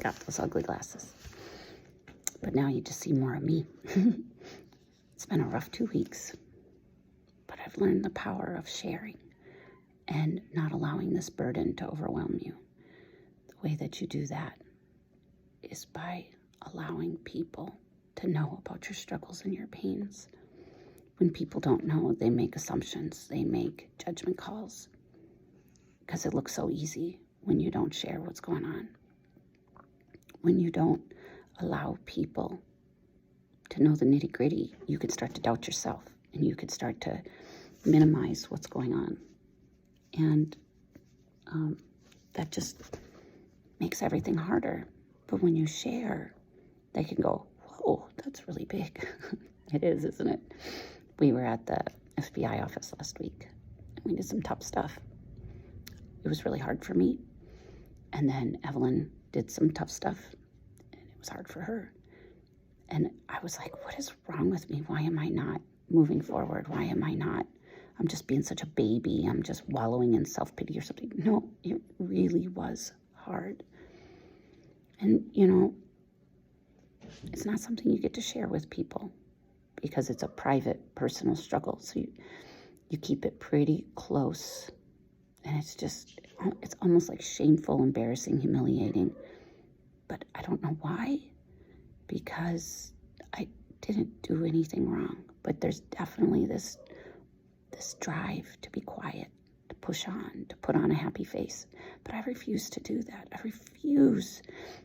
got those ugly glasses. But now you just see more of me. It's been a rough 2 weeks, but I've learned the power of sharing and not allowing this burden to overwhelm you. The way that you do that is by allowing people to know about your struggles and your pains. When people don't know, they make assumptions, they make judgment calls, because it looks so easy when you don't share what's going on. When you don't allow people to know the nitty-gritty, you could start to doubt yourself, and you could start to minimize what's going on. And that just makes everything harder. But when you share, they can go, whoa, that's really big. It is, isn't it? We were at the FBI office last week, and we did some tough stuff. It was really hard for me. And then Evelyn did some tough stuff, and it was hard for her. And I was like, what is wrong with me? Why am I not moving forward? Why am I not? I'm just being such a baby. I'm just wallowing in self-pity or something. No, it really was hard. And, you know, it's not something you get to share with people because it's a private, personal struggle. So you keep it pretty close. And it's almost like shameful, embarrassing, humiliating. But I don't know why, because I didn't do anything wrong. But there's definitely this drive to be quiet, to push on, to put on a happy face. But I refuse to do that. I refuse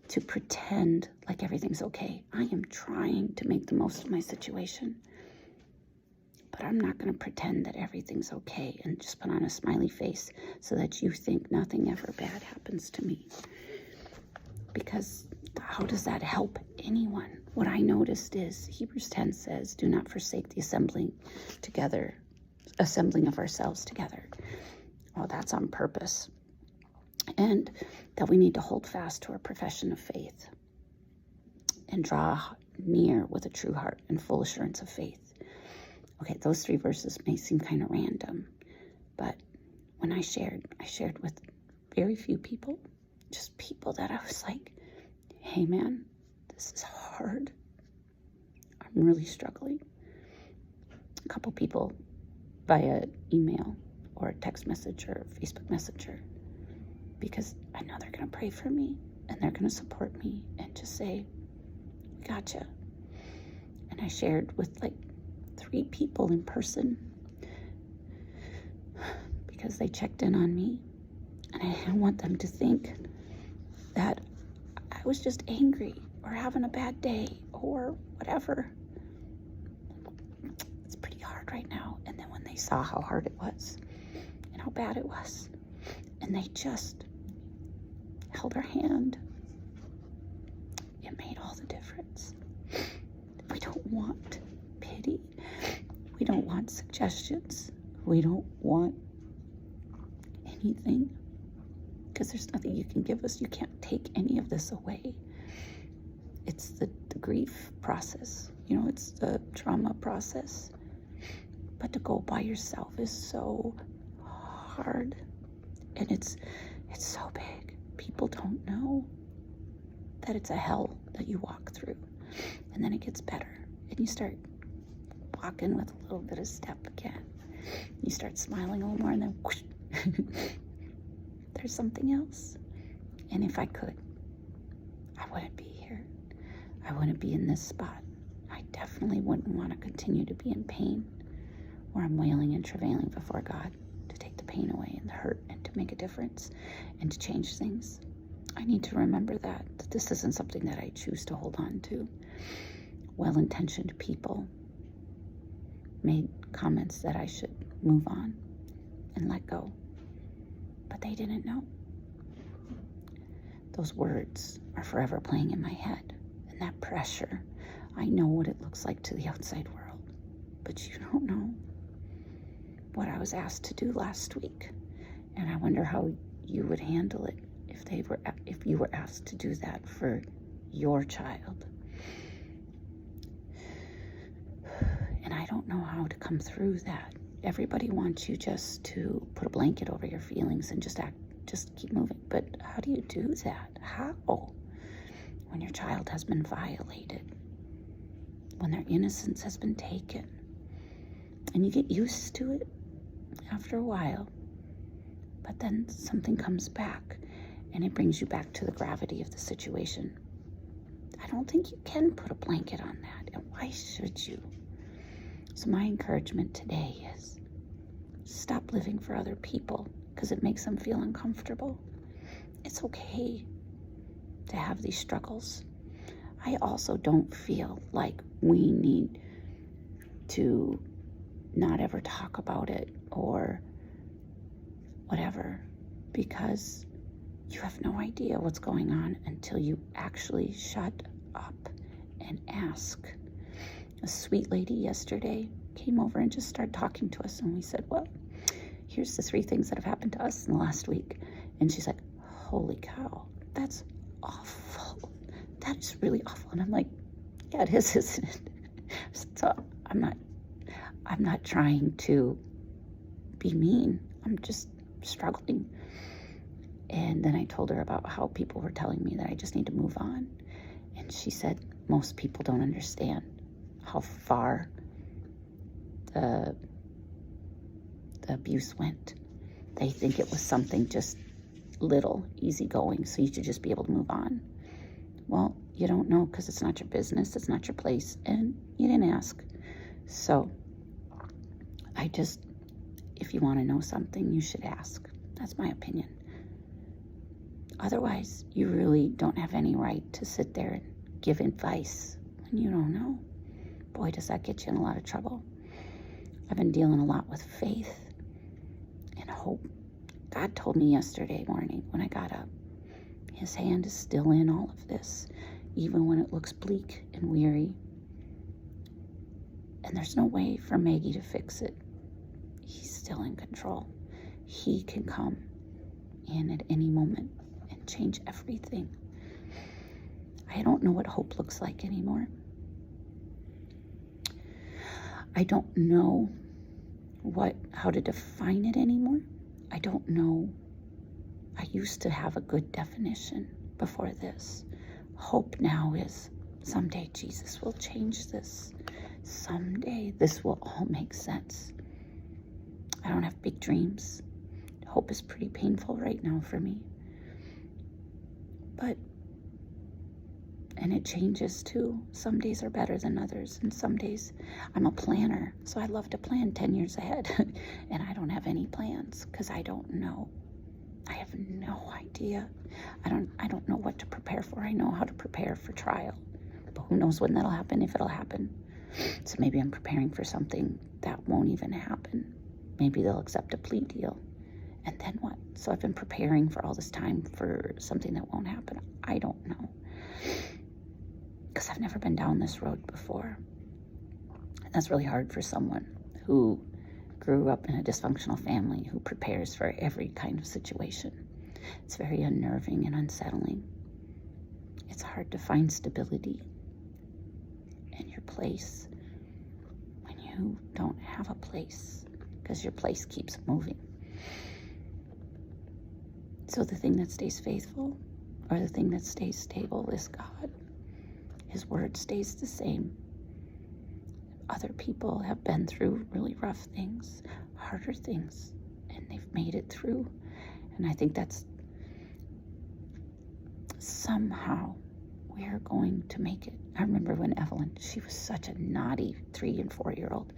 to pretend like everything's okay. I am trying to make the most of my situation. But I'm not going to pretend that everything's okay and just put on a smiley face so that you think nothing ever bad happens to me. Because how does that help anyone? What I noticed is Hebrews 10 says, do not forsake the assembling of ourselves together. Well, that's on purpose. And that we need to hold fast to our profession of faith and draw near with a true heart and full assurance of faith. Okay, those 3 verses may seem kind of random, but when I shared with very few people, just people that I was like, hey man, this is hard. I'm really struggling. A couple people via email or text message or Facebook Messenger, because I know they're going to pray for me and they're going to support me and just say, we gotcha. And I shared with like 3 people in person because they checked in on me, and I didn't want them to think that I was just angry or having a bad day or whatever. It's pretty hard right now. And then when they saw how hard it was and how bad it was, and they just held our hand, it made all the difference. We don't want pity. We don't want suggestions. We don't want anything, because there's nothing you can give us. You can't take any of this away. It's the grief process. You know, it's the trauma process. But to go by yourself is so hard. And it's so big. People don't know that it's a hell that you walk through. And then it gets better. And you start walking with a little bit of step again. You start smiling a little more, and then whoosh, there's something else. And if I could, I wouldn't be here. I wouldn't be in this spot. I definitely wouldn't want to continue to be in pain, where I'm wailing and travailing before God to take the pain away and the hurt and to make a difference and to change things. I need to remember that this isn't something that I choose to hold on to. Well-intentioned people made comments that I should move on and let go, but they didn't know. Those words are forever playing in my head, and that pressure, I know what it looks like to the outside world, but you don't know what I was asked to do last week, and I wonder how you would handle it if you were asked to do that for your child. And I don't know how to come through that. Everybody wants you just to put a blanket over your feelings and just keep moving. But how do you do that? How? when your child has been violated, when their innocence has been taken. And you get used to it after a while, but then something comes back and it brings you back to the gravity of the situation. I don't think you can put a blanket on that, and why should you? So my encouragement today is stop living for other people because it makes them feel uncomfortable. It's okay to have these struggles. I also don't feel like we need to not ever talk about it or whatever, because you have no idea what's going on until you actually shut up and ask. A sweet lady yesterday came over and just started talking to us, and we said, well, here's the 3 things that have happened to us in the last week. And she's like, holy cow, that's awful. That's really awful. And I'm like, yeah, it is, isn't it? So I'm not trying to be mean. I'm just struggling. And then I told her about how people were telling me that I just need to move on. And she said, most people don't understand how far the abuse went. They think it was something just little, easygoing, so you should just be able to move on. Well, you don't know because it's not your business, it's not your place, and you didn't ask. So if you want to know something, you should ask. That's my opinion. Otherwise, you really don't have any right to sit there and give advice when you don't know. Boy, does that get you in a lot of trouble. I've been dealing a lot with faith and hope. God told me yesterday morning when I got up, his hand is still in all of this, even when it looks bleak and weary. And there's no way for Maggie to fix it. He's still in control. He can come in at any moment and change everything. I don't know what hope looks like anymore. I don't know how to define it anymore. I don't know. I used to have a good definition before this. Hope now is someday Jesus will change this. Someday this will all make sense. I don't have big dreams. Hope is pretty painful right now for me. And it changes too. Some days are better than others, and some days I'm a planner, so I love to plan 10 years ahead. And I don't have any plans because I don't know. I have no idea. I don't know what to prepare for. I know how to prepare for trial, but who knows when that'll happen, if it'll happen. So maybe I'm preparing for something that won't even happen. Maybe they'll accept a plea deal. And then what? So I've been preparing for all this time for something that won't happen. I don't know. Because I've never been down this road before. And that's really hard for someone who grew up in a dysfunctional family, who prepares for every kind of situation. It's very unnerving and unsettling. It's hard to find stability in your place when you don't have a place, because your place keeps moving. So the thing that stays faithful, or the thing that stays stable, is God. His word stays the same. Other people have been through really rough things, harder things, and they've made it through. And I think that's somehow we're going to make it. I remember when Evelyn, she was such a naughty 3 and 4-year-old.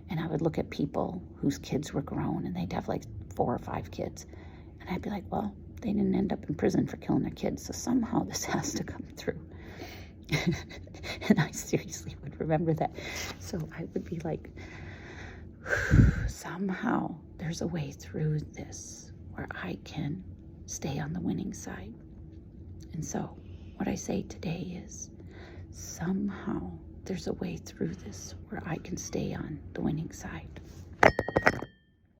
And I would look at people whose kids were grown and they'd have like 4 or 5 kids. And I'd be like, well, they didn't end up in prison for killing their kids, so somehow this has to come through. And I seriously would remember that. So I would be like, somehow there's a way through this where I can stay on the winning side. And so what I say today is, somehow there's a way through this where I can stay on the winning side.